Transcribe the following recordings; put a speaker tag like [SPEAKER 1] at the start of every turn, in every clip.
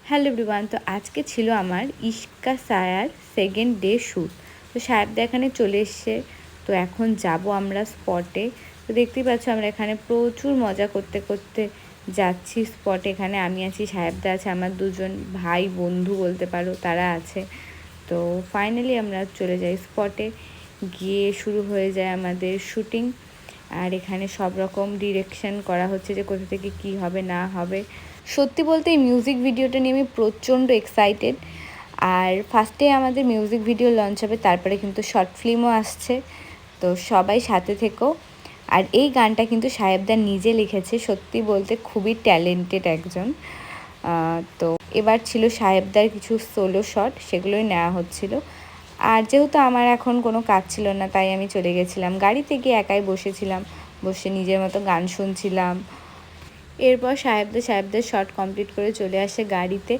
[SPEAKER 1] Hello everyone, তো আজকে ছিল আমার ইশকা সায়ার সেকেন্ড ডে শ্যুট। তো সাহেবদা এখানে চলে এসছে। তো এখন যাব আমরা স্পটে। তো দেখতেই পাচ্ছ আমরা এখানে প্রচুর মজা করতে করতে যাচ্ছি স্পটে। এখানে আমি আছি, সাহেবদা আছে, আমার দুজন ভাই বন্ধু বলতে পারো তারা আছে। তো ফাইনালি আমরা চলে যাই স্পটে, গিয়ে শুরু হয়ে যায় আমাদের শ্যুটিং। আর এখানে সব রকম ডিরেকশন করা হচ্ছে যে কোথা থেকে কী হবে না হবে। সত্যি বলতে এই মিউজিক ভিডিওটা নিয়ে আমি প্রচণ্ড এক্সাইটেড। আর ফার্স্টে আমাদের মিউজিক ভিডিও লঞ্চ হবে, তারপরে কিন্তু শর্ট ফিল্মও আসছে। তো সবাই সাথে থেকো। আর এই গানটা কিন্তু সাহেবদা নিজে লিখেছে। সত্যি বলতে খুবই ট্যালেন্টেড একজন। তো এবার ছিল সাহেবদার কিছু সোলো শট, সেগুলোই নেওয়া হচ্ছিল। আর যেহেতু আমার এখন কোনো কাজ ছিল না, তাই আমি চলে গেছিলাম গাড়িতে, গিয়ে একাই বসেছিলাম, বসে নিজের মতো গান শুনছিলাম। এরপর সাহেবদের শট কমপ্লিট করে চলে আসে গাড়িতে।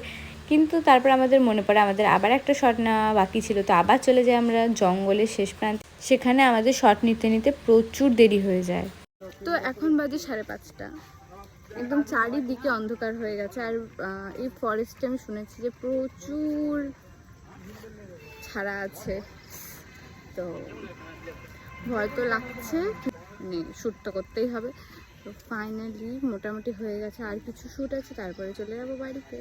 [SPEAKER 1] কিন্তু তারপর আমাদের মনে পড়ে আমাদের আবার একটা শট নেওয়া বাকি ছিল। তো আবার চলে যাই আমরা জঙ্গলের শেষ প্রান্তে। সেখানে আমাদের শট নিতে নিতে প্রচুর দেরি হয়ে যায়।
[SPEAKER 2] তো এখন বাজে 5:30, একদম চারিদিকে অন্ধকার হয়ে গেছে। আর এই ফরেস্টে আমি শুনেছি যে প্রচুর ছাড়া আছে, তো ভয় তো লাগছে, মানে শ্যুট তো করতেই হবে। তো ফাইনালি মোটামুটি হয়ে গেছে, আর কিছু শ্যুট আছে, তারপরে চলে যাবো বাড়িতে।